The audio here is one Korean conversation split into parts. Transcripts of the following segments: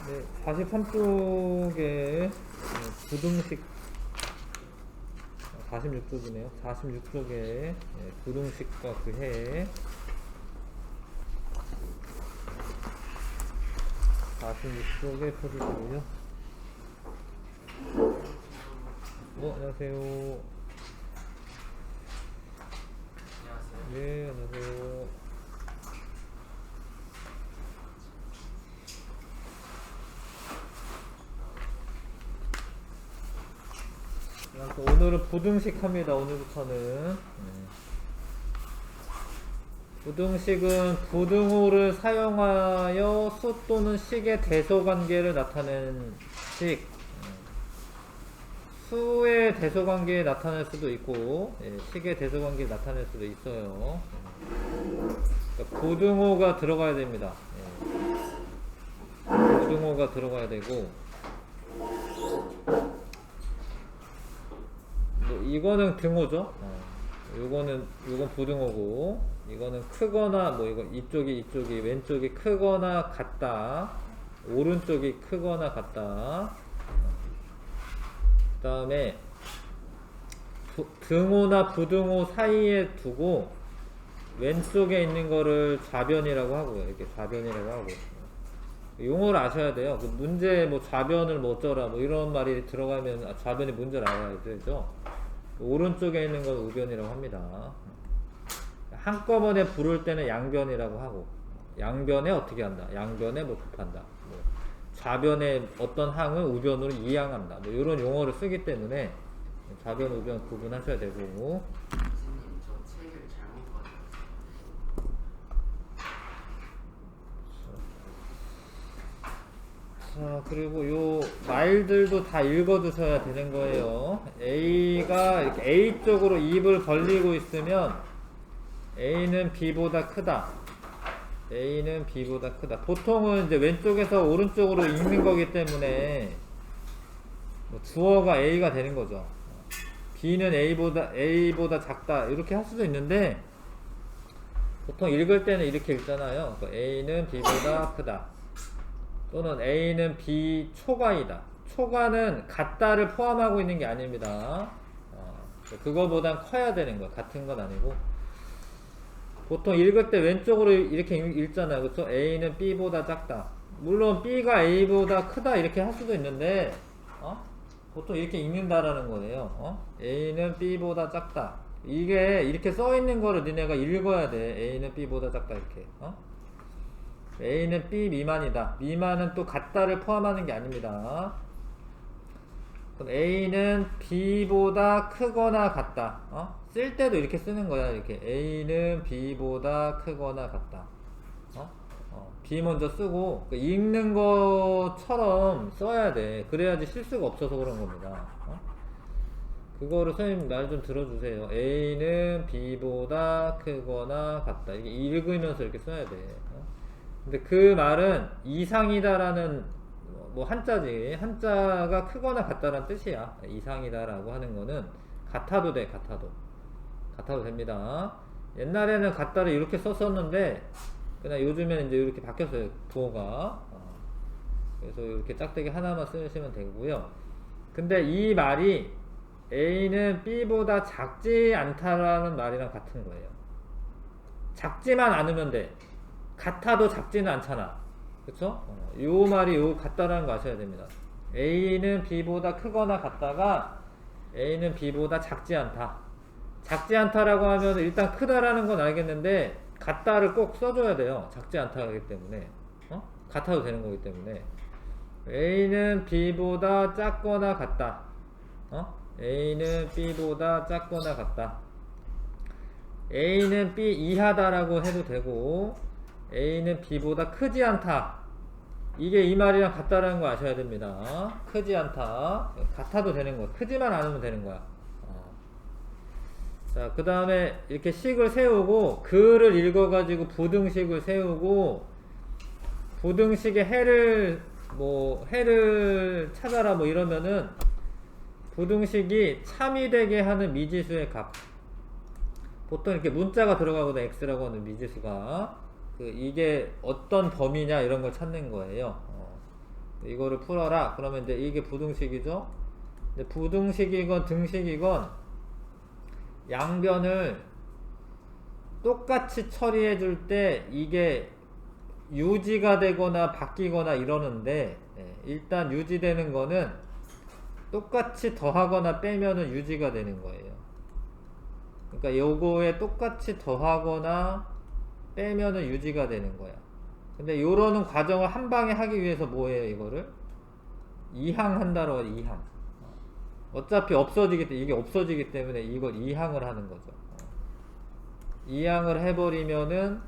네, 43쪽에 부등식 46쪽이네요. 46쪽에 부등식과 그해 46쪽에 표시고요. 안녕하세요. 네, 안녕하세요. 오늘은 부등식 합니다. 오늘부터는. 부등식은 부등호를 사용하여 수 또는 식의 대소관계를 나타내는 식. 수의 대소관계에 나타낼 수도 있고 식의 대소관계에 나타낼 수도 있어요. 그러니까 부등호가 들어가야 됩니다. 부등호가 들어가야 되고, 이거는 등호죠. 요건 부등호고, 이거는 크거나 이쪽이 왼쪽이 크거나 같다, 오른쪽이 크거나 같다. 그 다음에 등호나 부등호 사이에 두고 왼쪽에 있는 거를 좌변이라고 하고요. 이렇게 좌변이라고 하고. 용어를 아셔야 돼요. 그 문제 좌변을 어쩌라 이런 말이 들어가면 좌변이 문제를 알아야 되죠. 오른쪽에 있는 건 우변이라고 합니다. 한꺼번에 부를 때는 양변이라고 하고, 양변에 어떻게 한다, 양변에 곱한다, 좌변에 어떤 항을 우변으로 이항한다, 이런 용어를 쓰기 때문에 좌변 우변 구분하셔야 되고. 선생님, 저 책을 잘못 봤어요. 자, 그리고 요 말들도 다 읽어두셔야 되는 거예요. A가 이렇게 A 쪽으로 입을 벌리고 있으면 A는 B보다 크다. A는 B보다 크다. 보통은 이제 왼쪽에서 오른쪽으로 읽는 거기 때문에 주어가 A가 되는 거죠. B는 A보다 작다, 이렇게 할 수도 있는데, 보통 읽을 때는 이렇게 읽잖아요. A는 B보다 크다, 또는 A는 B 초과이다. 초과는 같다를 포함하고 있는 게 아닙니다. 그거보단 커야 되는 거, 같은 건 아니고. 보통 읽을 때 왼쪽으로 이렇게 읽잖아요. 그렇죠? A는 B보다 작다. 물론 B가 A보다 크다 이렇게 할 수도 있는데, 보통 이렇게 읽는다라는 거예요. A는 B보다 작다. 이게 이렇게 써 있는 거를 니네가 읽어야 돼. A는 B보다 작다, 이렇게. A는 B 미만이다. 미만은 또 같다를 포함하는 게 아닙니다. 그럼 A는 B보다 크거나 같다. 쓸 때도 이렇게 쓰는 거야. 이렇게 A는 B보다 크거나 같다. B 먼저 쓰고 읽는 것처럼 써야 돼. 그래야지 실수가 없어서 그런 겁니다. 그거를 선생님 말 좀 들어주세요. A는 B보다 크거나 같다. 이게 읽으면서 이렇게 써야 돼. 근데 그 말은 이상이다라는 한자지. 한자가 크거나 같다라는 뜻이야. 이상이다라고 하는 거는 같아도 돼. 같아도 됩니다. 옛날에는 같다를 이렇게 썼었는데, 그냥 요즘에는 이제 이렇게 바뀌었어요. 부호가. 그래서 이렇게 짝대기 하나만 쓰시면 되고요. 근데 이 말이 A는 B보다 작지 않다라는 말이랑 같은 거예요. 작지만 않으면 돼. 같아도 작지는 않잖아. 그쵸? 요 말이 요 같다라는 거 아셔야 됩니다. A는 B보다 크거나 같다가 A는 B보다 작지 않다. 작지 않다라고 하면 일단 크다라는 건 알겠는데, 같다를 꼭 써줘야 돼요. 작지 않다기 때문에. 같아도 되는 거기 때문에. A는 B보다 작거나 같다. A는 B보다 작거나 같다. A는 B 이하다라고 해도 되고, A는 B보다 크지 않다. 이게 이 말이랑 같다라는 거 아셔야 됩니다. 크지 않다. 같아도 되는 거야. 크지만 않으면 되는 거야. 자, 그 다음에 이렇게 식을 세우고, 글을 읽어가지고 부등식을 세우고, 부등식의 해를 찾아라 이러면은, 부등식이 참이 되게 하는 미지수의 값. 보통 이렇게 문자가 들어가거든, x라고 하는 미지수가. 이게 어떤 범위냐 이런 걸 찾는 거예요. 이거를 풀어라. 그러면 이제 이게 부등식이죠. 근데 부등식이건 등식이건 양변을 똑같이 처리해 줄 때 이게 유지가 되거나 바뀌거나 이러는데, 일단 유지되는 거는 똑같이 더하거나 빼면은 유지가 되는 거예요. 그러니까 요거에 똑같이 더하거나 빼면은 유지가 되는 거야. 근데 요러는 과정을 한 방에 하기 위해서 뭐예요? 이거를 이항한다로 이항. 어차피 없어지기 때문에, 이게 없어지기 때문에 이걸 이항을 하는 거죠. 이항을 해버리면은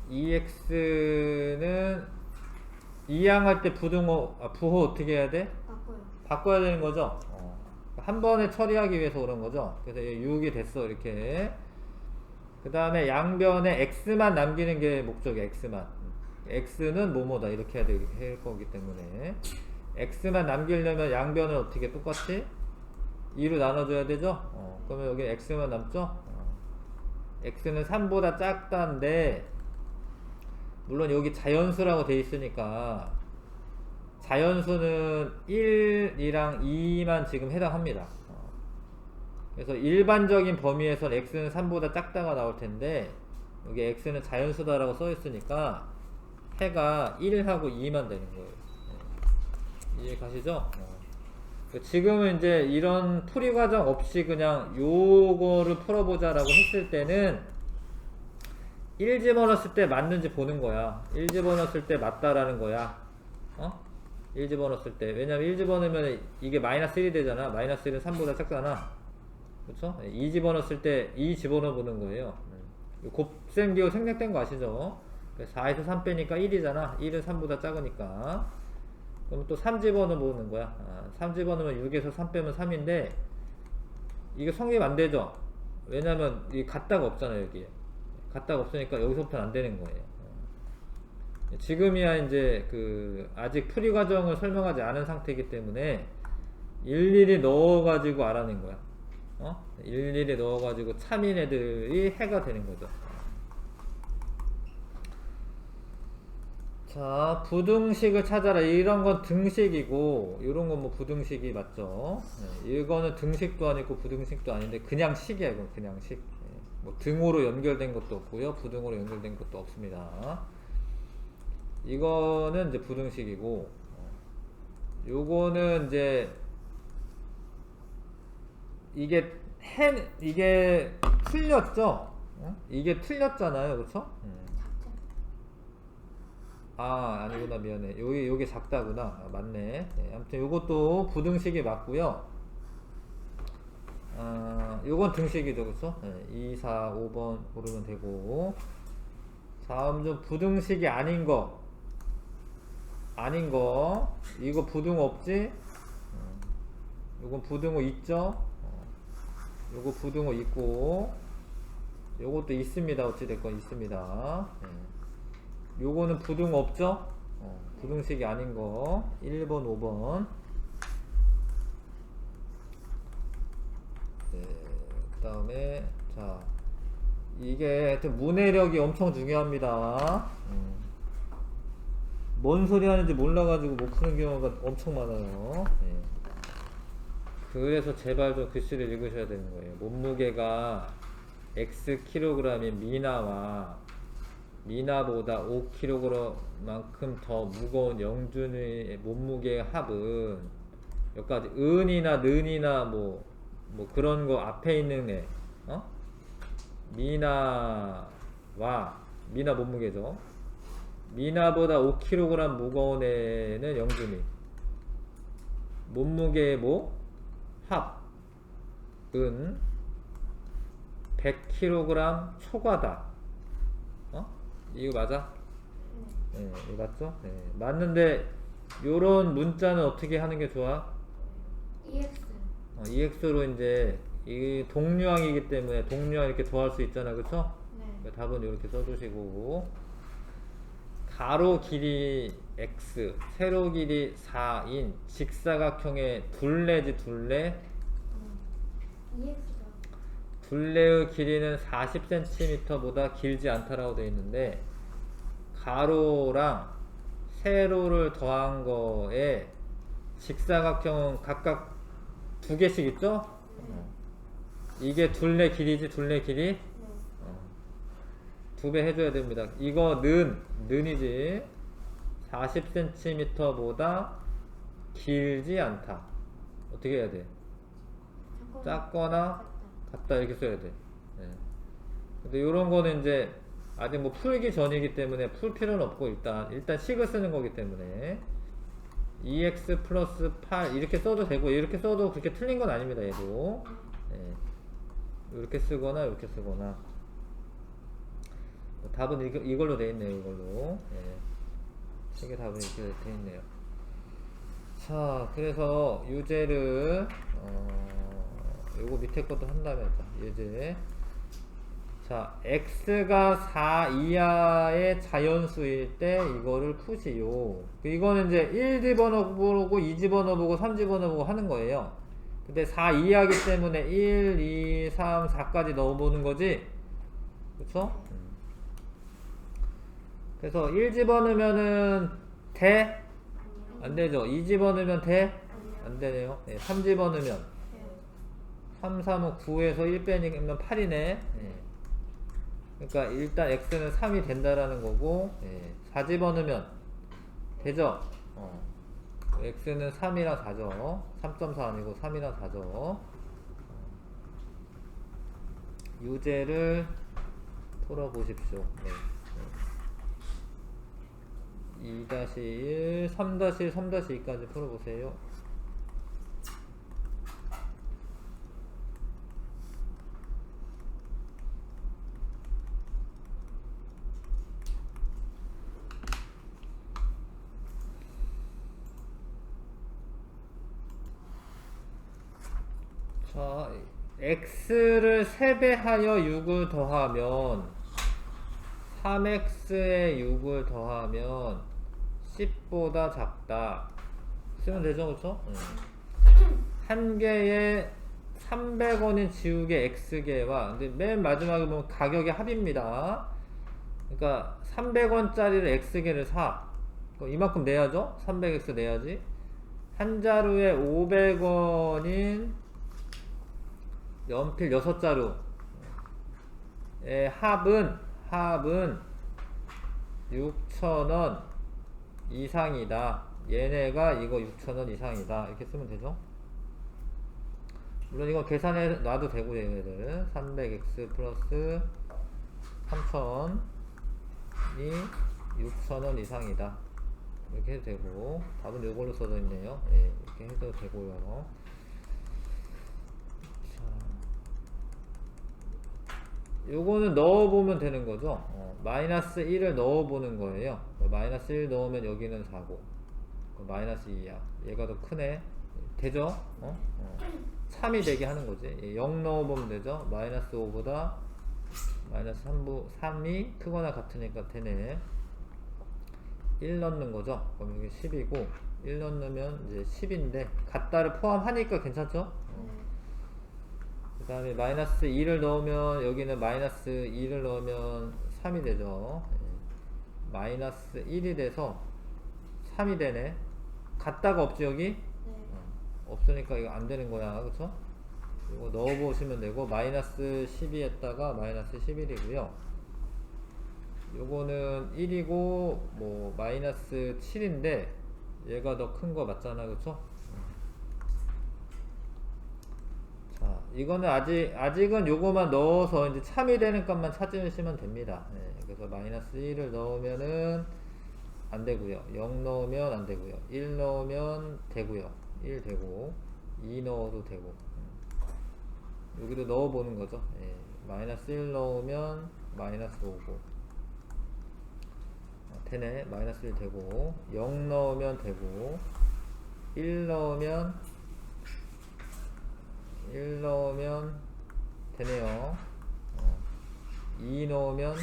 EX는 이항할 때 부호 어떻게 해야 돼? 바꿔요. 바꿔야 되는 거죠. 한 번에 처리하기 위해서 그런 거죠. 그래서 6이 됐어 이렇게. 그 다음에 양변에 x만 남기는 게 목적이야. x는 뭐뭐다 이렇게 해야 될 거기 때문에 x만 남기려면 양변을 어떻게 똑같이 2로 나눠줘야 되죠. 그러면 여기 x만 남죠. x는 3보다 작다인데, 물론 여기 자연수라고 돼 있으니까 자연수는 1이랑 2만 지금 해당합니다. 그래서 일반적인 범위에선 x는 3보다 작다가 나올 텐데, 여기 x는 자연수다라고 써 있으니까 해가 1하고 2만 되는 거예요. 이해 가시죠? 지금은 이제 이런 풀이 과정 없이 그냥 요거를 풀어보자라고 했을 때는 1 집어넣었을 때 맞는지 보는 거야. 1 집어넣었을 때 맞다라는 거야. 1 집어넣었을 때. 왜냐면 1 집어넣으면 이게 마이너스 1이 되잖아. 마이너스 1은 3보다 작잖아. 그쵸? 2 집어넣었을 때 2 집어넣어 보는 거예요. 곱셈기호 생략된 거 아시죠? 4에서 3 빼니까 1이잖아. 1은 3보다 작으니까. 그럼 또 3 집어넣어 보는 거야. 3 집어넣으면 6에서 3 빼면 3인데, 이게 성립 안 되죠? 왜냐면 이 같다가 없잖아요, 여기에. 같다가 없으니까 여기서부터는 안 되는 거예요. 지금이야 이제 아직 풀이 과정을 설명하지 않은 상태이기 때문에 일일이 넣어가지고 알아낸 거야. 일일이 넣어가지고 참인 애들이 해가 되는 거죠. 자, 부등식을 찾아라. 이런 건 등식이고, 이런 건 뭐 부등식이 맞죠. 이거는 등식도 아니고 부등식도 아닌데 그냥 식이야. 이건 그냥 식. 뭐 등으로 연결된 것도 없고요, 부등으로 연결된 것도 없습니다. 이거는 이제 부등식이고, 요거는 이제 이게 틀렸죠? 이게 틀렸잖아요, 그쵸? 아니구나, 미안해. 요게 작다구나. 맞네. 아무튼 요것도 부등식이 맞고요. 요건 등식이죠, 그쵸? 2, 4, 5번 고르면 되고. 다음 좀 부등식이 아닌 거. 이거 부등호 없지? 요건 부등호 있죠? 요거 부등호 있고, 요것도 있습니다. 어찌됐건 있습니다. 요거는 부등호 없죠? 부등식이 아닌 거. 1번, 5번. 그 다음에, 자, 이게 하여튼 문해력이 엄청 중요합니다. 뭔 소리 하는지 몰라가지고 못 푸는 경우가 엄청 많아요. 그래서 제발 좀 글씨를 읽으셔야 되는 거예요. 몸무게가 X 킬로그램인 미나보다 5kg만큼 더 무거운 영준의 몸무게의 합은, 여기까지 은이나 는이나 뭐 그런 거 앞에 있는 애, 미나 몸무게죠. 미나보다 5kg 무거운 애는 영준이. 몸무게의 합은 100kg 초과다. 이거 맞아? 네, 이거 맞죠? 네, 맞는데 요런 문자는 어떻게 하는 게 좋아? EX. EX로 이제 이 동류항이기 때문에 동류항 이렇게 더할 수 있잖아, 그쵸? 네. 답은 이렇게 써주시고, 가로 길이 X, 세로 길이 4인 직사각형의 둘레지, 둘레. EX가. 둘레의 길이는 40cm 보다 길지 않다라고 되어 있는데, 가로랑 세로를 더한 거에 직사각형은 각각 2개씩 있죠? 이게 둘레 길이지, 둘레 길이? 네. 2배 해줘야 됩니다. 이거 는이지. 40cm보다 길지 않다. 어떻게 해야 돼? 작거나 같다 이렇게 써야 돼. 네. 근데 요런 거는 이제 아직 뭐 풀기 전이기 때문에 풀 필요는 없고 일단 식을 쓰는 거기 때문에 2x 플러스 8 이렇게 써도 되고 이렇게 써도 그렇게 틀린 건 아닙니다. 얘도 네. 이렇게 쓰거나 이렇게 쓰거나 답은 이걸로 돼 있네요. 이걸로 네. 책의 답은 이렇게 돼 있네요. 자, 그래서 유제를 요거 밑에 것도 한 다음에 하자. 유제. 자, x가 4 이하의 자연수일 때 이거를 푸시오. 이거는 이제 1 집어넣어보고 2 집어넣어보고 3 집어넣어보고 하는 거예요. 근데 4 이하기 때문에 1, 2, 3, 4까지 넣어보는 거지. 그쵸? 그래서 1 집어넣으면은 돼? 안 되죠. 2 집어넣으면 돼? 안 되네요. 네, 3 집어넣으면 3, 3은 9에서 1 빼니까 8이네. 네. 그러니까 일단 x는 3이 된다라는 거고 4 집어넣으면 되죠? x는 3이랑 4죠. 3.4 아니고 3이랑 4죠. 유제를 풀어보십시오. 네. 2-1, 3-1, 3-2까지 풀어보세요. 자, x를 3배하여 6을 더하면 3x에 6을 더하면 10보다 작다 쓰면 되죠, 그쵸? 한 개에 300원인 지우개 x개와 근데 맨 마지막에 보면 가격의 합입니다. 그러니까 300원짜리를 x개를 사 그럼 이만큼 내야죠? 300x 내야지. 한 자루에 500원인 연필 6자루의 합은 6,000원 이상이다. 얘네가 이거 6,000원 이상이다. 이렇게 쓰면 되죠. 물론 이거 계산해 놔도 되고요. 얘네들 300x 플러스 3,000원이 6,000원 이상이다. 이렇게 해도 되고 답은 이걸로 써져 있네요. 예, 이렇게 해도 되고요. 요거는 넣어보면 되는 거죠. 마이너스 1을 넣어보는 거예요. 마이너스 1 넣으면 여기는 4고 마이너스 2야. 얘가 더 크네. 되죠? 3이 되게 하는 거지. 0 넣어보면 되죠. 마이너스 5보다 마이너스 3이 크거나 같으니까 되네. 1 넣는 거죠. 그럼 여기 10이고 1 넣으면 이제 10인데 같다를 포함하니까 괜찮죠? 그 다음에 마이너스 2를 넣으면 여기는 마이너스 2를 넣으면 3이 되죠. 마이너스 1이 돼서 3이 되네. 같다가 없지 여기? 없으니까 이거 안 되는 거야. 그쵸? 이거 넣어보시면 되고 마이너스 12에다가 마이너스 11이고요. 요거는 1이고 뭐 마이너스 7인데 얘가 더 큰 거 맞잖아. 그쵸? 자, 이거는 아직은 요거만 넣어서 이제 참이 되는 값만 찾으시면 됩니다. 네, 그래서 마이너스 1을 넣으면은 안 되고요. 0 넣으면 안 되고요. 1 넣으면 되고요. 1 되고 2 넣어도 되고 여기도 넣어보는 거죠. 예, 마이너스 1 넣으면 마이너스 5고 되네. 마이너스 1 되고 0 넣으면 되고 1 넣으면 되네요. 2 넣으면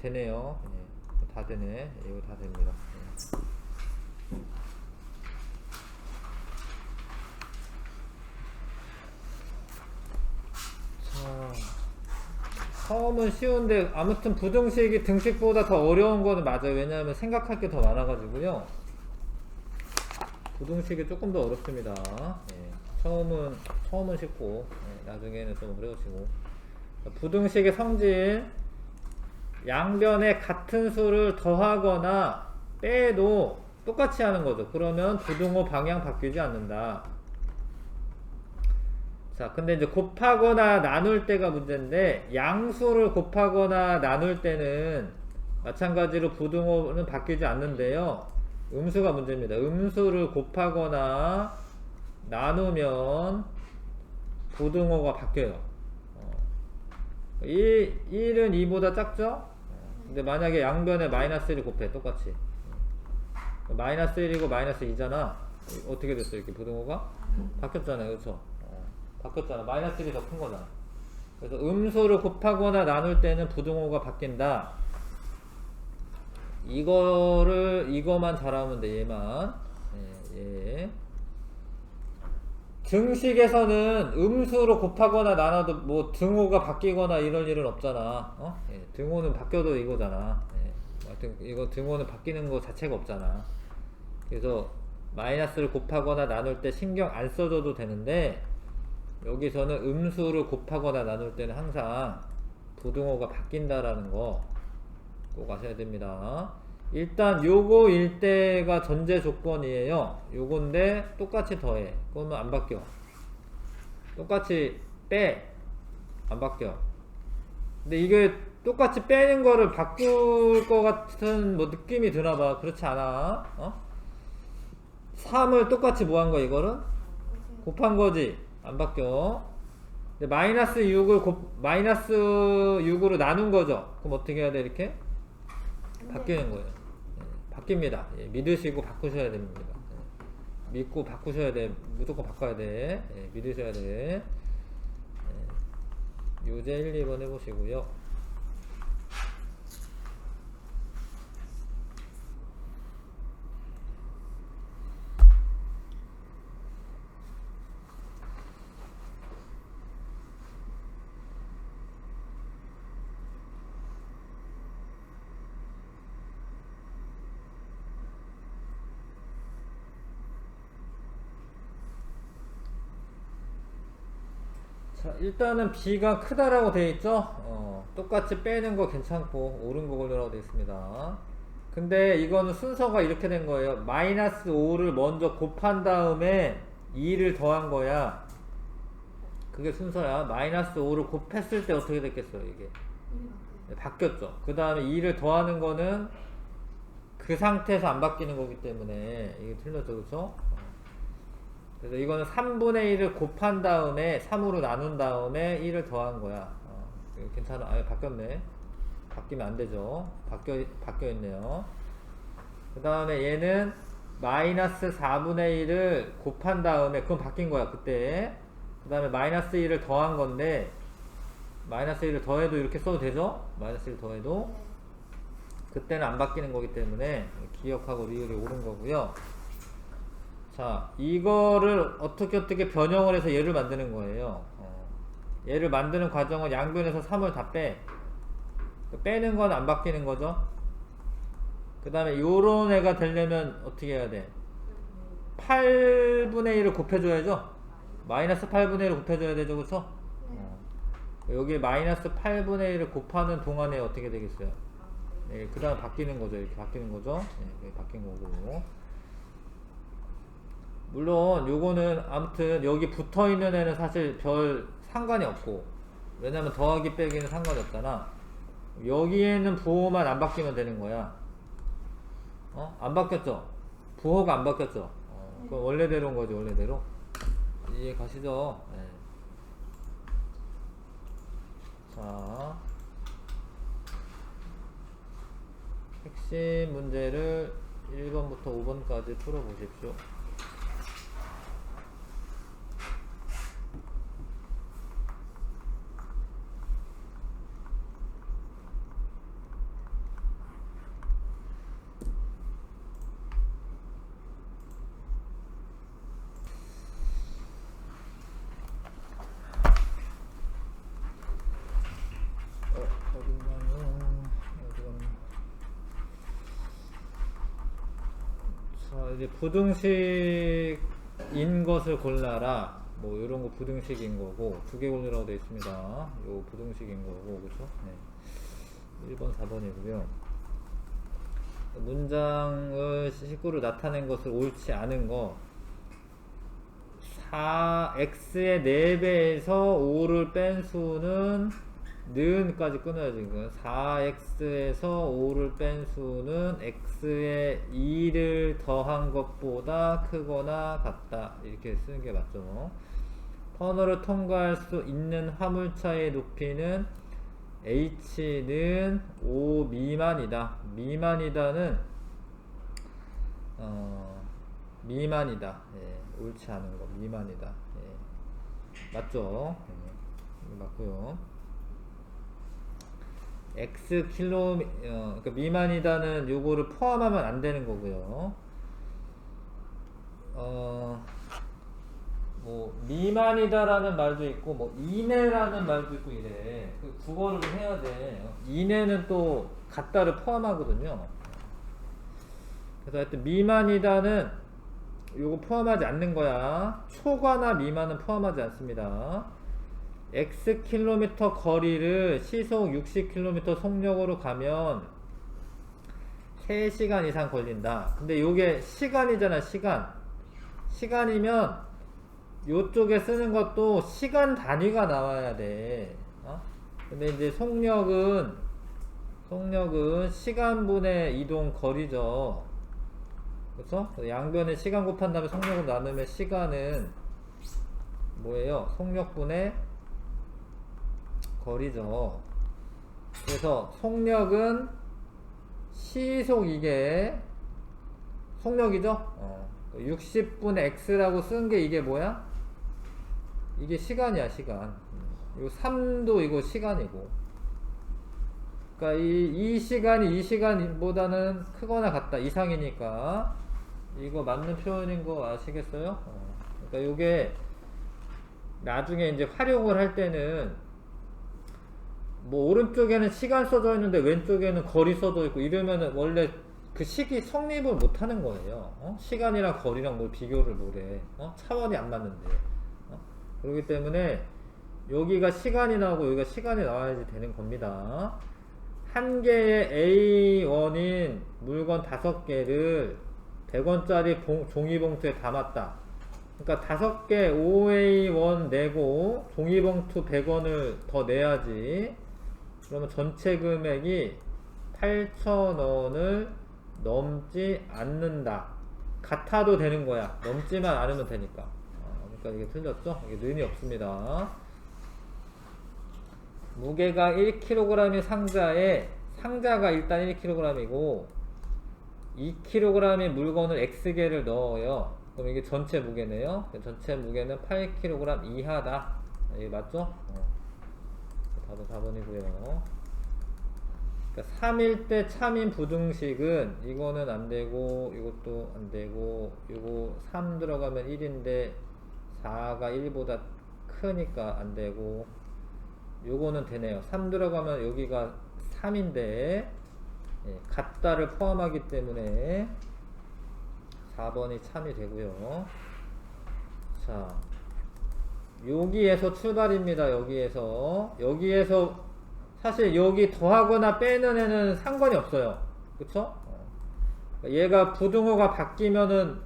되네요. 예, 다 되네. 이거 다 됩니다. 예. 자, 처음은 쉬운데 아무튼 부등식이 등식보다 더 어려운 거는 맞아요. 왜냐하면 생각할 게 더 많아가지고요. 부등식이 조금 더 어렵습니다. 예, 처음은 쉽고 나중에는 좀 어려우시고. 부등식의 성질, 양변에 같은 수를 더하거나 빼도 똑같이 하는 거죠. 그러면 부등호 방향 바뀌지 않는다. 자, 근데 이제 곱하거나 나눌 때가 문제인데, 양수를 곱하거나 나눌 때는 마찬가지로 부등호는 바뀌지 않는데요. 음수가 문제입니다. 음수를 곱하거나 나누면 부등호가 바뀌어요. 1은 2보다 작죠? 근데 만약에 양변에 마이너스 1을 곱해, 똑같이. 마이너스 1이고 마이너스 2잖아. 어떻게 됐어, 이렇게 부등호가? 바뀌었잖아요, 그쵸? 바뀌었잖아. 마이너스 1이 더 큰 거잖아. 그래서 음수를 곱하거나 나눌 때는 부등호가 바뀐다. 이거만 잘하면 돼, 얘만. 예. 등식에서는 음수로 곱하거나 나눠도 뭐 등호가 바뀌거나 이런 일은 없잖아. 예, 등호는 바뀌어도 이거잖아. 예. 하여튼 이거 등호는 바뀌는 거 자체가 없잖아. 그래서 마이너스를 곱하거나 나눌 때 신경 안 써줘도 되는데, 여기서는 음수를 곱하거나 나눌 때는 항상 부등호가 바뀐다라는 거 꼭 아셔야 됩니다. 일단 요거일 때가 전제 조건이에요. 요건데 똑같이 더해. 그러면 안 바뀌어. 똑같이 빼. 안 바뀌어. 근데 이게 똑같이 빼는 거를 바꿀 것 같은 뭐 느낌이 드나봐. 그렇지 않아. 3을 똑같이 뭐 한 거야, 이거를? 곱한 거지. 안 바뀌어. 근데 마이너스 6으로 나눈 거죠. 그럼 어떻게 해야 돼, 이렇게? 바뀌는 거예요. 바뀝니다. 예, 믿으시고 바꾸셔야 됩니다. 예, 믿고 바꾸셔야 돼. 무조건 바꿔야 돼. 예, 믿으셔야 돼. 예, 요제 1, 2번 해보시고요. 자, 일단은 B가 크다라고 되어 있죠. 똑같이 빼는 거 괜찮고 옳은 거 고르라고 되어 있습니다. 근데 이거는 순서가 이렇게 된 거예요. 마이너스 5를 먼저 곱한 다음에 2를 더한 거야. 그게 순서야. 마이너스 5를 곱했을 때 어떻게 됐겠어요, 이게? 네, 바뀌었죠. 그 다음에 2를 더하는 거는 그 상태에서 안 바뀌는 거기 때문에 이게 틀렸죠, 그쵸? 그래서 이거는 3분의 1을 곱한 다음에 3으로 나눈 다음에 1을 더한 거야. 이거 괜찮아. 아예 바뀌었네. 바뀌면 안 되죠. 바뀌어 있네요. 그 다음에 얘는 마이너스 4분의 1을 곱한 다음에 그건 바뀐 거야, 그때. 그 다음에 마이너스 1을 더한 건데, 마이너스 1을 더해도 이렇게 써도 되죠? 마이너스 1 더해도. 그때는 안 바뀌는 거기 때문에 기억하고 리을이 옳은 거고요. 자, 이거를 어떻게 변형을 해서 얘를 만드는 거예요. 얘를 만드는 과정은 양변에서 3을 다 빼. 빼는 건 안 바뀌는 거죠. 그 다음에 요런 애가 되려면 어떻게 해야 돼? 8분의 1을 곱해줘야죠. 마이너스 8분의 1을 곱해줘야 되죠, 그쵸? 여기 마이너스 8분의 1을 곱하는 동안에 어떻게 되겠어요? 네, 그 다음 바뀌는 거죠. 이렇게 바뀌는 거죠. 네, 바뀐 거고. 물론 요거는 아무튼 여기 붙어있는 애는 사실 별 상관이 없고, 왜냐면 더하기 빼기는 상관이 없잖아. 여기에는 부호만 안 바뀌면 되는 거야. 안 바뀌었죠? 부호가 안 바뀌었죠? 그럼 원래대로인 거지, 원래대로. 이해 가시죠? 네. 자, 핵심 문제를 1번부터 5번까지 풀어보십시오. 이제 부등식인 것을 골라라. 뭐 이런 거 부등식인 거고 두 개 고르라고 되어 있습니다. 요 부등식인 거고 그렇죠? 네. 1번, 4번이고요. 문장을 식으로 나타낸 것을 옳지 않은 거 4x의 4배에서 5를 뺀 수는 는까지 끊어야지. 4x에서 5를 뺀 수는 x의 2를 더한 것보다 크거나 같다. 이렇게 쓰는 게 맞죠. 터널을 통과할 수 있는 화물차의 높이는 h는 5 미만이다. 미만이다는 미만이다. 예, 옳지 않은 거 미만이다. 예, 맞죠? 예, 맞고요. x 킬로 그러니까 미만이다는 요거를 포함하면 안 되는 거고요. 뭐 미만이다라는 말도 있고 뭐 이내라는 말도 있고 이래. 그 국어를 좀 해야 돼. 이내는 또 같다를 포함하거든요. 그래서 하여튼 미만이다는 요거 포함하지 않는 거야. 초과나 미만은 포함하지 않습니다. x 킬로미터 거리를 시속 60km 속력으로 가면 3시간 이상 걸린다. 근데 요게 시간이잖아. 시간이면 요쪽에 쓰는 것도 시간 단위가 나와야 돼. 근데 이제 속력은 시간분의 이동 거리죠. 그래서 양변에 시간 곱한 다음에 속력을 나누면 시간은 뭐예요? 속력분의 거리죠. 그래서 속력은 시속 이게 속력이죠. 60분의 x라고 쓴 게 이게 뭐야? 이게 시간이야, 시간. 요 3도 이거 시간이고. 그러니까 이 시간이 이 시간보다는 크거나 같다. 이상이니까. 이거 맞는 표현인 거 아시겠어요? 그러니까 요게 나중에 이제 활용을 할 때는 뭐 오른쪽에는 시간 써져 있는데 왼쪽에는 거리 써져 있고 이러면은 원래 그 식이 성립을 못 하는 거예요. 시간이랑 거리랑 뭘 비교를 못해. 차원이 안 맞는데. 그렇기 때문에 여기가 시간이 나오고 여기가 시간이 나와야지 되는 겁니다. 한 개의 A1인 물건 5개를 100원짜리 종이봉투에 담았다. 그러니까 5개 OA1 내고 종이봉투 100원을 더 내야지. 그러면 전체 금액이 8,000원을 넘지 않는다. 같아도 되는 거야. 넘지만 않으면 되니까. 그러니까 이게 틀렸죠? 이게 는이 없습니다. 무게가 1kg인 상자가 일단 1kg이고 2kg의 물건을 X개를 넣어요. 그럼 이게 전체 무게네요. 전체 무게는 8kg 이하다. 이게 맞죠? 답은 4번이고요. 그러니까 3일 때 참인 부등식은 이거는 안되고 이것도 안되고 요거 3 들어가면 1인데 4가 1보다 크니까 안되고 요거는 되네요. 3 들어가면 여기가 3인데 예, 같다를 포함하기 때문에 4번이 참이 되고요. 자, 여기에서 출발입니다. 여기에서 사실 여기 더하거나 빼는 애는 상관이 없어요. 그쵸? 얘가 부등호가 바뀌면은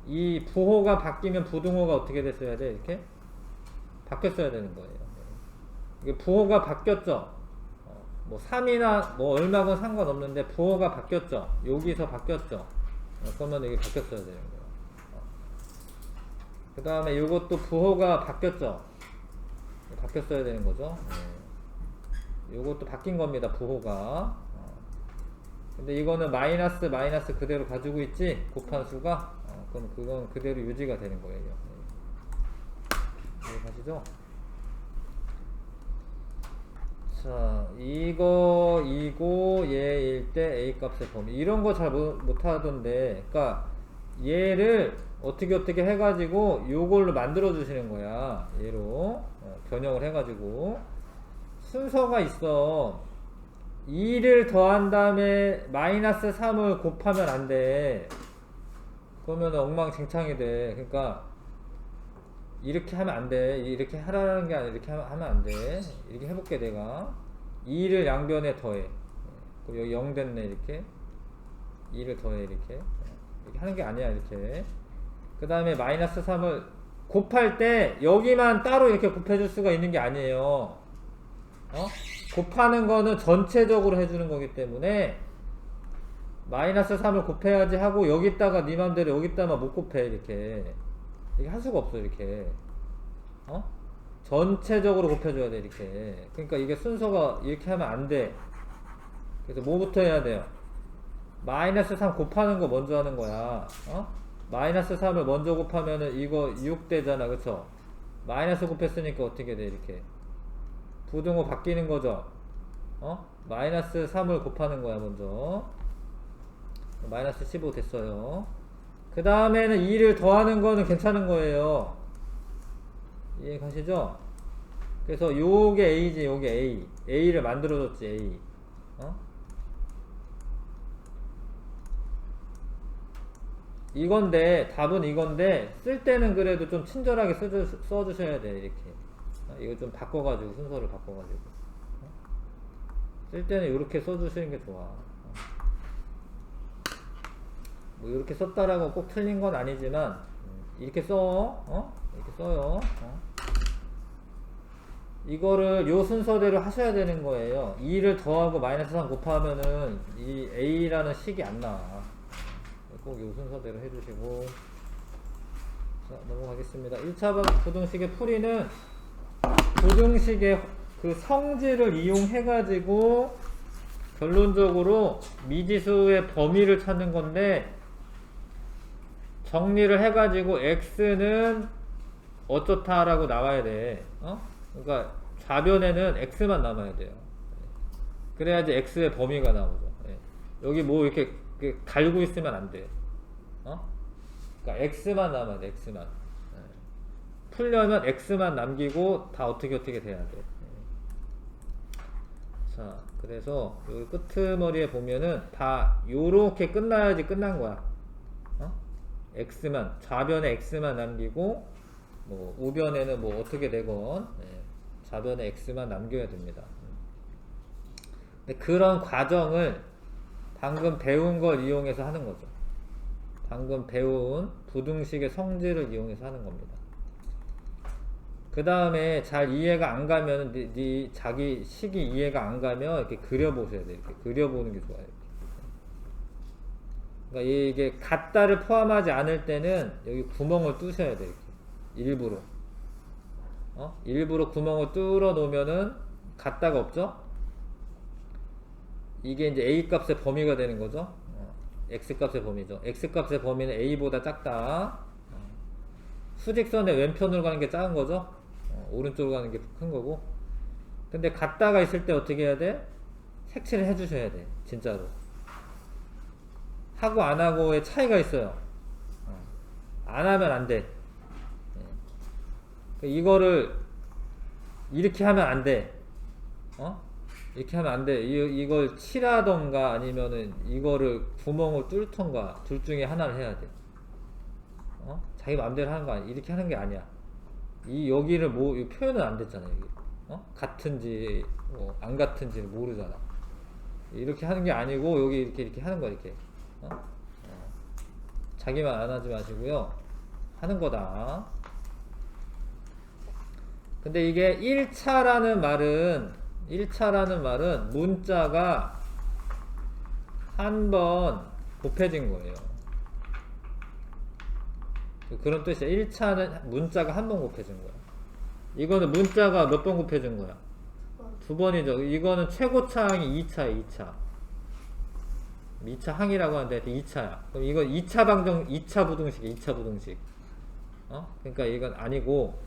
이 부호가 바뀌면 부등호가 어떻게 됐어야 돼? 이렇게 바뀌었어야 되는 거예요. 이게 부호가 바뀌었죠. 뭐 3이나 뭐 얼마건 상관없는데 부호가 바뀌었죠. 여기서 바뀌었죠. 그러면 이게 바뀌었어야 되는 거예요. 그 다음에 이것도 부호가 바뀌었죠. 바뀌었어야 되는 거죠. 이것도 바뀐 겁니다. 부호가. 근데 이거는 마이너스 그대로 가지고 있지. 곱한 수가. 그럼 그건 그대로 유지가 되는 거예요. 이해가시죠? 자, 이거 얘일 때 A 값의 범위 이런 거 잘 못하던데, 그러니까 얘를 어떻게 해가지고 요걸로 만들어 주시는 거야. 얘로 변형을 해가지고 순서가 있어. 2를 더한 다음에 마이너스 3을 곱하면 안 돼. 그러면 엉망진창이 돼. 그러니까 이렇게 하면 안 돼. 이렇게 하라는 게 아니라 이렇게 하면 안 돼. 이렇게 해볼게 내가. 2를 양변에 더해. 그럼 여기 0 됐네 이렇게. 2를 더해 이렇게. 이렇게 하는 게 아니야 이렇게. 그 다음에 마이너스 3을 곱할 때 여기만 따로 이렇게 곱해줄 수가 있는 게 아니에요. 곱하는 거는 전체적으로 해주는 거기 때문에 마이너스 3을 곱해야지 하고 여기다가 네 맘대로 여기다만 못 곱해 이렇게 할 수가 없어 이렇게. 전체적으로 곱해줘야 돼 이렇게. 그러니까 이게 순서가 이렇게 하면 안 돼. 그래서 뭐부터 해야 돼요? 마이너스 3 곱하는 거 먼저 하는 거야. 마이너스 3을 먼저 곱하면은 이거 6 되잖아 그쵸? 마이너스 곱했으니까 어떻게 돼 이렇게 부등호 바뀌는 거죠. 마이너스 3을 곱하는 거야 먼저. 마이너스 15 됐어요. 그 다음에는 2를 더하는 거는 괜찮은 거예요. 이해 가시죠? 그래서 요게 A지 요게 A. A를 만들어줬지 A. 이건데 답은 이건데 쓸 때는 그래도 좀 친절하게 써주셔야 돼 이렇게. 이거 좀 바꿔가지고 순서를 바꿔가지고 쓸 때는 이렇게 써주시는 게 좋아. 뭐 이렇게 썼다라고 꼭 틀린 건 아니지만 이렇게 써. 이렇게 써요. 이거를 요 순서대로 하셔야 되는 거예요. 2를 더하고 마이너스 3 곱하면은 이 A라는 식이 안 나와. 꼭 요 순서대로 해주시고. 자, 넘어가겠습니다. 1차 부등식의 풀이는 부등식의 그 성질을 이용해가지고 결론적으로 미지수의 범위를 찾는 건데, 정리를 해가지고 x는 어쩌다라고 나와야 돼. 그러니까 좌변에는 x만 남아야 돼요. 그래야지 x의 범위가 나오죠. 여기 뭐 이렇게 갈고 있으면 안 돼. 그러니까 x만 남아야 돼. x만. 풀려면 x만 남기고 다 어떻게 돼야 돼. 자, 그래서 여기 끄트머리에 보면은 다 요렇게 끝나야지 끝난 거야. x만, 좌변에 x만 남기고 뭐 우변에는 뭐 어떻게 되건 좌변에 x만 남겨야 됩니다. 근데 그런 과정을 방금 배운 걸 이용해서 하는 거죠. 방금 배운 부등식의 성질을 이용해서 하는 겁니다. 그 다음에 잘 이해가 안 가면 자기 식이 이해가 안 가면 이렇게 그려보셔야 돼요. 이렇게 그려보는 게 좋아요. 그러니까 이게 같다를 포함하지 않을 때는 여기 구멍을 뚫으셔야 돼요. 이렇게. 일부러 구멍을 뚫어 놓으면은 같다가 없죠? 이게 이제 A 값의 범위가 되는 거죠. X 값의 범위죠. X 값의 범위는 A보다 작다. 수직선의 왼편으로 가는 게 작은 거죠. 오른쪽으로 가는 게 큰 거고. 근데 같다가 있을 때 어떻게 해야 돼? 색칠을 해주셔야 돼. 진짜로. 하고 안 하고의 차이가 있어요. 안 하면 안 돼. 이거를 이렇게 하면 안 돼. 이렇게 하면 안 돼. 이걸 칠하던가 아니면은 이거를 구멍을 뚫던가 둘 중에 하나를 해야 돼. 자기 마음대로 하는 거 아니야. 이렇게 하는 게 아니야. 여기를 이 표현은 안 됐잖아. 여기. 같은지 안 같은지를 모르잖아. 이렇게 하는 게 아니고 여기 이렇게 하는 거야. 이렇게. 자기만 안 하지 마시고요. 하는 거다. 근데 이게 1차라는 말은 문자가 한 번 곱해진 거예요. 그런 뜻이야. 1차는 문자가 한 번 곱해진 거야. 이거는 문자가 몇 번 곱해진 거야? 두 번이죠. 이거는 최고차 항이 2차야. 2차 항이라고 하는데 2차야. 그럼 이건 2차 방정, 2차 부등식이야. 2차 부등식. 그러니까 이건 아니고,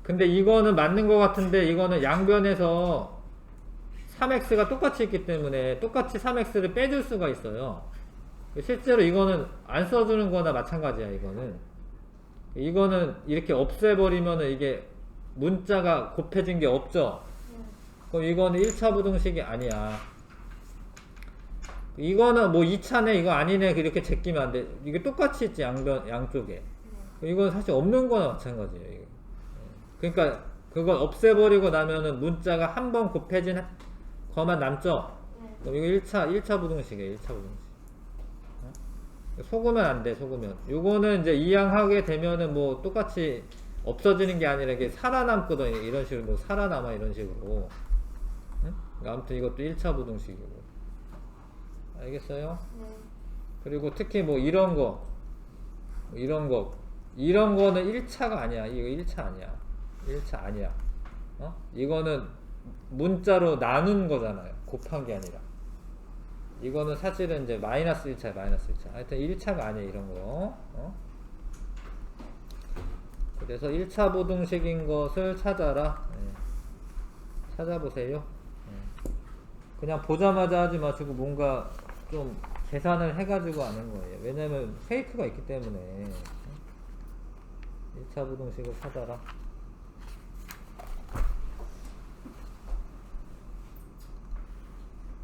근데 이거는 맞는 것 같은데 이거는 양변에서 3x가 똑같이 있기 때문에 똑같이 3x를 빼줄 수가 있어요. 실제로 이거는 안 써주는 거나 마찬가지야. 이거는 이렇게 없애버리면은 이게 문자가 곱해진 게 없죠. 그럼 이거는 1차 부등식이 아니야. 이거는 뭐 2차네 이거 아니네 이렇게 제끼면 안 돼. 이게 똑같이 있지 양쪽에. 이건 사실 없는 거나 마찬가지예요. 이거. 그러니까 그걸 없애버리고 나면은 문자가 한 번 곱해진 거만 남죠? 그럼 이거 1차 부등식이에요. 1차 부등식. 속으면 안 돼, 속으면. 요거는 이제 이항하게 되면은 뭐 똑같이 없어지는 게 아니라 이게 살아남거든. 이런 식으로 뭐 살아남아 이런 식으로. 응? 아무튼 이것도 1차 부등식이고. 알겠어요? 네. 그리고 특히 뭐 이런 거, 이런 거는 1차가 아니야. 이거 1차 아니야. 1차 아니야. 이거는 문자로 나눈 거잖아요. 곱한 게 아니라. 이거는 사실은 이제 마이너스 1차야, 마이너스 1차. 하여튼 1차가 아니야, 이런 거. 그래서 1차 부등식인 것을 찾아라. 찾아보세요. 그냥 보자마자 하지 마시고 뭔가 좀 계산을 해가지고 하는 거예요. 왜냐면 페이크가 있기 때문에. 1차 부등식을 찾아라.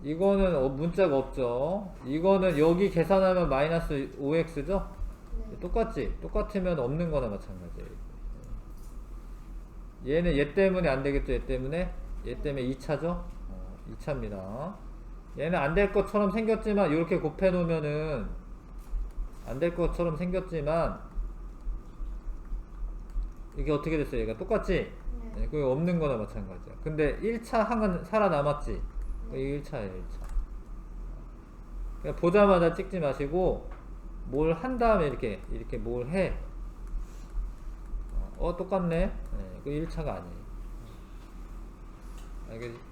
이거는 문자가 없죠. 이거는 여기 계산하면 마이너스 5x죠? 네. 똑같지? 똑같으면 없는 거나 마찬가지예요. 얘는 얘 때문에 안 되겠죠? 얘 때문에 2차죠? 2차입니다. 얘는 안 될 것처럼 생겼지만 이렇게 곱해 놓으면은 안 될 것처럼 생겼지만 이게 어떻게 됐어요? 얘가 똑같지? 네. 그게 없는 거나 마찬가지야. 근데 1차 항은 살아남았지? 이게 1차예요, 1차. 그냥 보자마자 찍지 마시고, 뭘 한 다음에 이렇게 뭘 해. 똑같네? 네, 그 1차가 아니에요.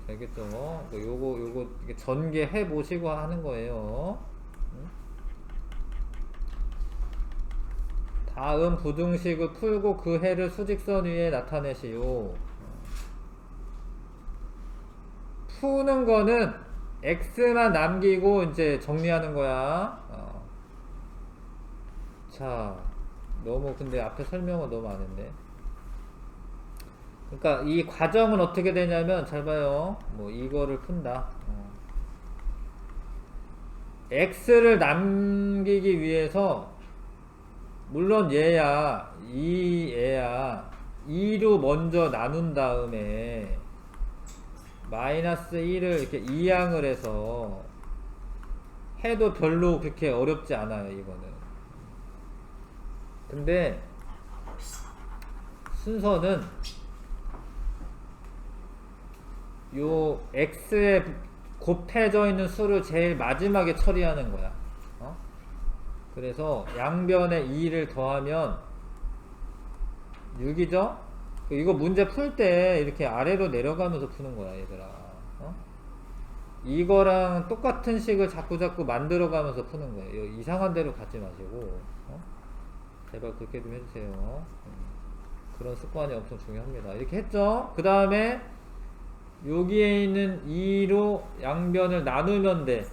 알겠죠? 요거, 이렇게 전개해 보시고 하는 거예요. 다음 부등식을 풀고 그 해를 수직선 위에 나타내시오. 푸는 거는 x만 남기고 이제 정리하는 거야. 자, 너무 근데 앞에 설명은 너무 안 했네. 그러니까 이 과정은 어떻게 되냐면 잘 봐요. 뭐 이거를 푼다. x를 남기기 위해서 물론 얘야 이 애야 2로 먼저 나눈 다음에 마이너스 1을 이렇게 이항을 해서 해도 별로 그렇게 어렵지 않아요, 이거는. 근데 순서는 요 x에 곱해져 있는 수를 제일 마지막에 처리하는 거야. 그래서 양변에 2를 더하면 6이죠? 이거 문제 풀 때 이렇게 아래로 내려가면서 푸는 거야, 얘들아. 이거랑 똑같은 식을 자꾸 만들어 가면서 푸는 거예요. 이상한 데로 가지 마시고. 제발 그렇게 좀 해주세요. 그런 습관이 엄청 중요합니다. 이렇게 했죠? 그 다음에 여기에 있는 2로 양변을 나누면 돼.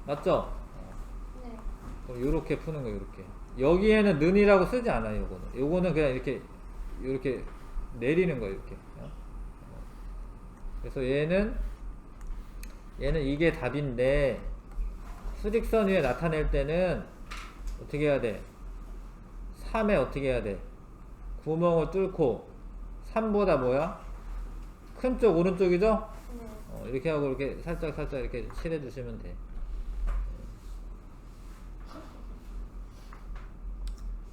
맞죠? 네. 그럼 요렇게 푸는 거예요, 요렇게. 여기에는 는이라고 쓰지 않아요, 요거는 그냥 이렇게 내리는 거예요, 이렇게. 그래서 얘는 이게 답인데, 수직선 위에 나타낼 때는 어떻게 해야 돼? 3에 어떻게 해야 돼? 구멍을 뚫고 3보다 뭐야? 큰 쪽 오른쪽이죠? 네. 이렇게 하고 이렇게 살짝 이렇게 칠해 주시면 돼.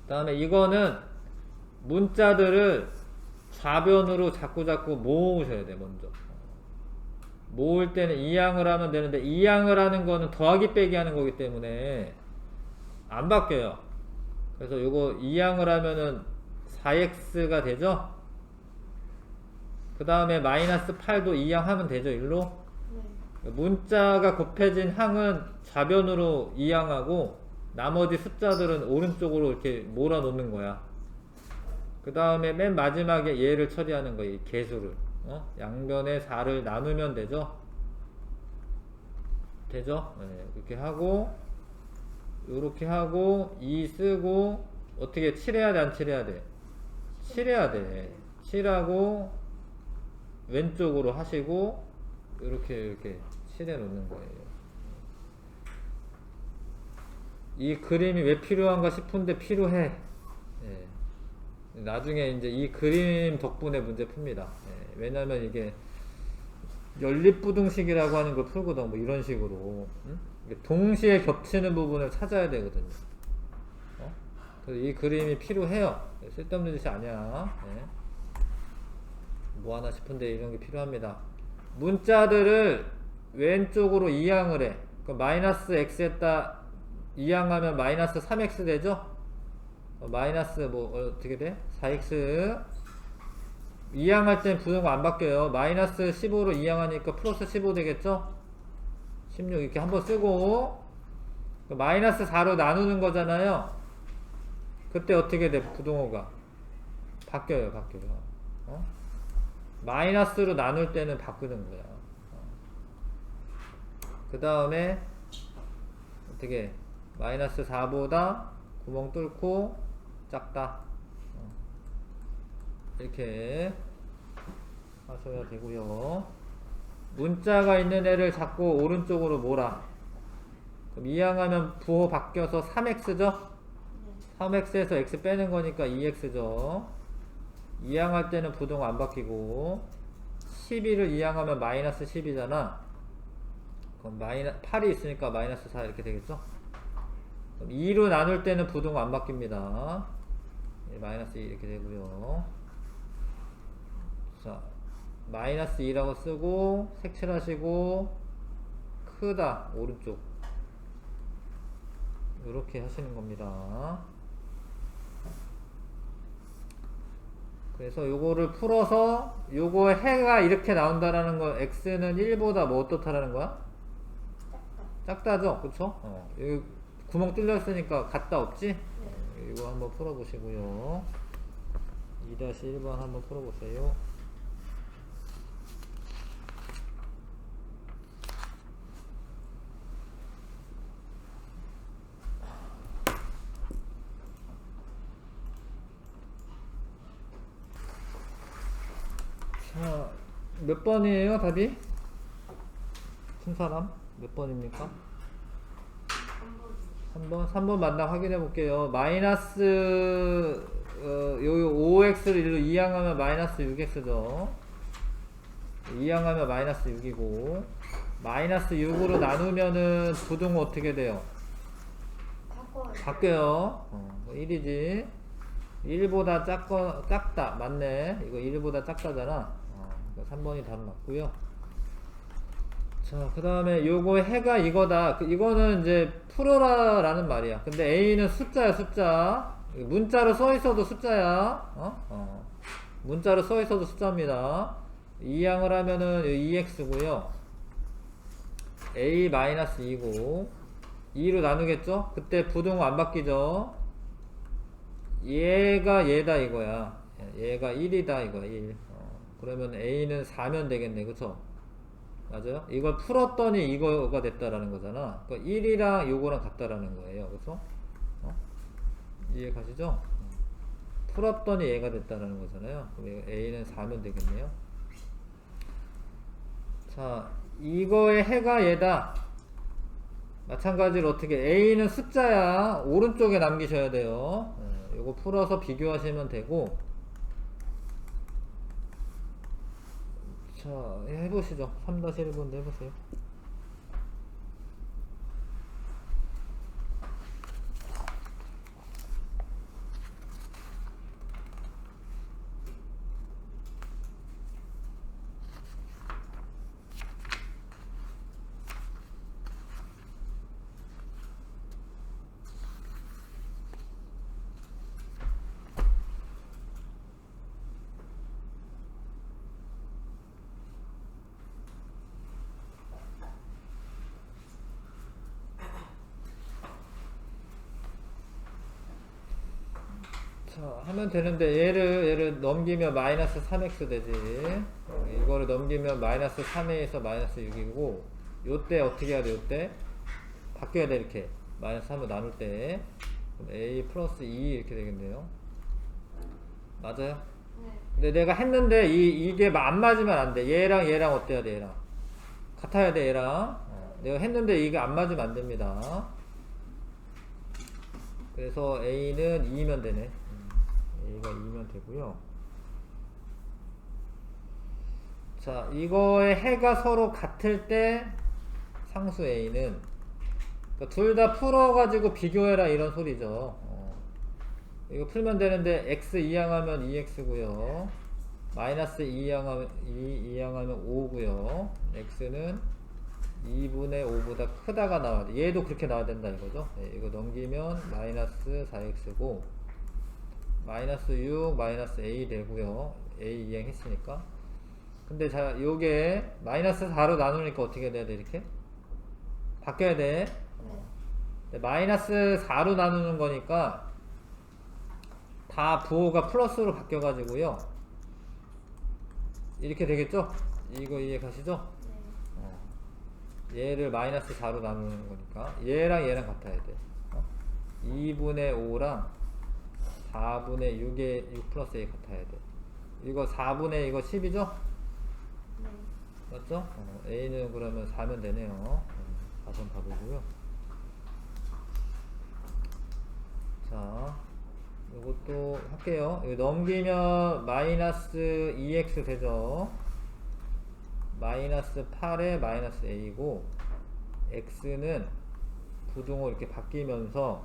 그 다음에 이거는 문자들을 좌변으로 자꾸 모으셔야 돼, 먼저. 모을 때는 이항을 하면 되는데, 이항을 하는 거는 더하기 빼기 하는 거기 때문에 안 바뀌어요. 그래서 요거 이항을 하면은 4x가 되죠? 그 다음에 마이너스 8도 이항하면 되죠, 일로? 네. 문자가 곱해진 항은 좌변으로 이항하고 나머지 숫자들은 오른쪽으로 이렇게 몰아 놓는 거야. 그 다음에 맨 마지막에 얘를 처리하는 거야, 이 개수를. 양변에 4를 나누면 되죠? 되죠? 네, 이렇게 하고, 요렇게 하고, 2 쓰고, 어떻게 칠해야 돼, 안 칠해야 돼? 칠해야 돼. 칠하고, 왼쪽으로 하시고, 이렇게 칠해 놓는 거예요. 이 그림이 왜 필요한가 싶은데 필요해. 예. 나중에 이제 이 그림 덕분에 문제 풉니다. 예. 왜냐면 이게 연립부등식이라고 하는 걸 풀거든. 뭐 이런 식으로. 응? 동시에 겹치는 부분을 찾아야 되거든요. 어? 그래서 이 그림이 필요해요. 쓸데없는 짓이 아니야. 예. 뭐 하나 싶은데 이런 게 필요합니다. 문자들을 왼쪽으로 이항을 해. 그럼 마이너스 x에다 이항하면 마이너스 3x 되죠? 마이너스 뭐 어떻게 돼? 4x 이항할 땐 부등호 안 바뀌어요. 마이너스 15로 이항하니까 플러스 15 되겠죠? 16 이렇게 한번 쓰고 마이너스 4로 나누는 거잖아요. 그때 어떻게 돼? 부등호가 바뀌어요. 어? 마이너스로 나눌 때는 바꾸는 거야. 그 다음에 어떻게 마이너스 4보다 구멍 뚫고 작다. 이렇게 하셔야 되고요. 문자가 있는 애를 자꾸 오른쪽으로 몰아. 그럼 이항하면 부호 바뀌어서 3x죠? 3x에서 x 빼는 거니까 2x죠. 이항할 때는 부등호 안 바뀌고 12를 이항하면 마이너스 10이잖아. 그럼 8이 있으니까 마이너스 4 이렇게 되겠죠? 그럼 2로 나눌 때는 부등호 안 바뀝니다. 마이너스 2 이렇게 되고요. 자, 마이너스 2라고 쓰고 색칠하시고 크다 오른쪽 이렇게 하시는 겁니다. 그래서 요거를 풀어서 요거 해가 이렇게 나온다라는 거 x는 1보다 뭐 어떻다라는 거야? 작다죠? 그쵸? 여기 구멍 뚫렸으니까 같다 없지? 네. 이거 한번 풀어보시고요. 2-1번 한번 풀어보세요. 자, 몇 번이에요, 답이? 순사람? 몇 번입니까? 3번? 3번 맞나 확인해 볼게요. 마이너스, 요 5x를 일로 이항하면 마이너스 6x죠. 이항하면 마이너스 6이고, 마이너스 6으로 나누면은 부등호 어떻게 돼요? 바뀌어요. 1이지. 1보다 작다. 맞네. 이거 1보다 작다잖아. 3번이 답 맞고요. 자, 그 다음에 요거 해가 이거다. 이거는 이제 풀어라 라는 말이야. 근데 A는 숫자야, 숫자. 문자로 써있어도 숫자야. 문자로 써있어도 숫자입니다. 이항을 하면은 2x고요. A-2고 2로 나누겠죠? 그때 부등호 안 바뀌죠? 얘가 얘다 이거야. 얘가 1이다 이거야, 1. 그러면 A는 4면 되겠네, 그쵸? 맞아요? 이걸 풀었더니 이거가 됐다라는 거잖아. 그러니까 1이랑 요거랑 같다라는 거예요. 그쵸? 이해 가시죠? 풀었더니 얘가 됐다라는 거잖아요. 그럼 A는 4면 되겠네요. 자, 이거의 해가 얘다. 마찬가지로 어떻게 A는 숫자야. 오른쪽에 남기셔야 돼요. 요거 풀어서 비교하시면 되고. 자, 해보시죠. 3-1번도 해보세요. 자, 하면 되는데 얘를 넘기면 마이너스 3x 되지. 이거를 넘기면 마이너스 3에서 마이너스 6이고 요때 어떻게 해야 돼? 요때 바뀌어야 돼. 이렇게 마이너스 3으로 나눌 때 그럼 a 플러스 2 이렇게 되겠네요. 맞아요? 네. 근데 내가 했는데 이게 안 맞으면 안 돼. 얘랑 어때야 돼? 얘랑 같아야 돼. 얘랑 내가 했는데 이게 안 맞으면 안 됩니다. 그래서 A는 2면 되네. A가 2면 되고요. 자, 이거의 해가 서로 같을 때 상수 A는 그러니까 둘 다 풀어가지고 비교해라 이런 소리죠. 이거 풀면 되는데 x 이항하면 2x고요. 마이너스 2이항하면 5고요. x는 2분의 5보다 크다가 나와야 돼. 얘도 그렇게 나와야 된다 이거죠. 네, 이거 넘기면 마이너스 4x고 마이너스 6 마이너스 a 되고요. a 이항했으니까. 근데 자, 요게 마이너스 4로 나누니까 어떻게 돼야 돼? 이렇게 바뀌어야 돼. 마이너스 4로 나누는 거니까 다 부호가 플러스로 바뀌어 가지고요 이렇게 되겠죠? 이거 이해 가시죠? 얘를 마이너스 4로 나누는 거니까 얘랑 얘랑 같아야 돼. 2분의 5랑 4분의 6의 6 플러스 A 같아야 돼. 이거 4분의 이거 10이죠? 네. 맞죠? A는 그러면 4면 되네요. 4번 답이고요. 자, 이것도 할게요. 이거 넘기면 마이너스 2x 되죠? 마이너스 8에 마이너스 a고 x는 부등호 이렇게 바뀌면서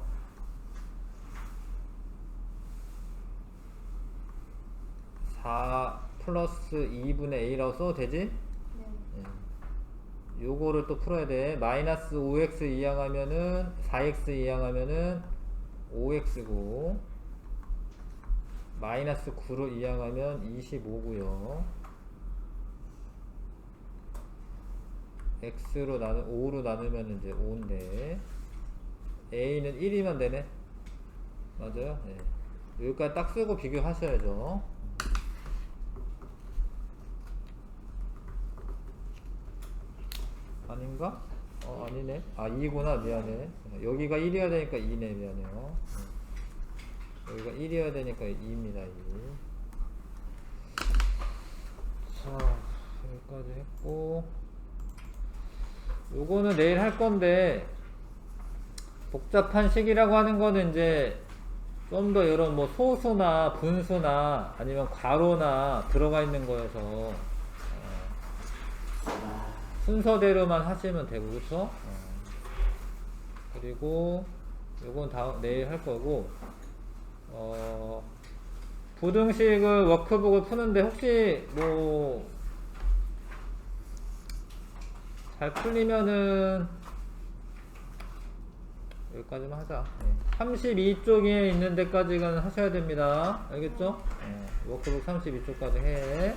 4 플러스 2분의 a라고 써도 되지? 네. 요거를 또 풀어야 돼. 마이너스 5x 이항하면은 4x 이항하면은 5x고 마이너스 9로 이항하면 25고요. x로 5로 나누면 이제 5인데 a는 1이면 되네. 맞아요? 네. 여기까지 딱 쓰고 비교하셔야죠. 아닌가? 아니네. 아, 2구나. 미안해. 여기가 1이어야 되니까 2네. 미안해요. 여기가 1이어야 되니까 2입니다. 2. 자, 여기까지 했고, 요거는 내일 할 건데, 복잡한 식이라고 하는 거는 이제 좀 더 이런 뭐 소수나 분수나 아니면 괄호나 들어가 있는 거여서 순서대로만 하시면 되고, 그쵸? 그리고 요건 내일 할 거고, 부등식을 워크북을 푸는데 혹시 뭐 잘 풀리면은 여기까지만 하자. 32쪽에 있는 데까지는 하셔야 됩니다. 알겠죠? 워크북 32쪽까지 해.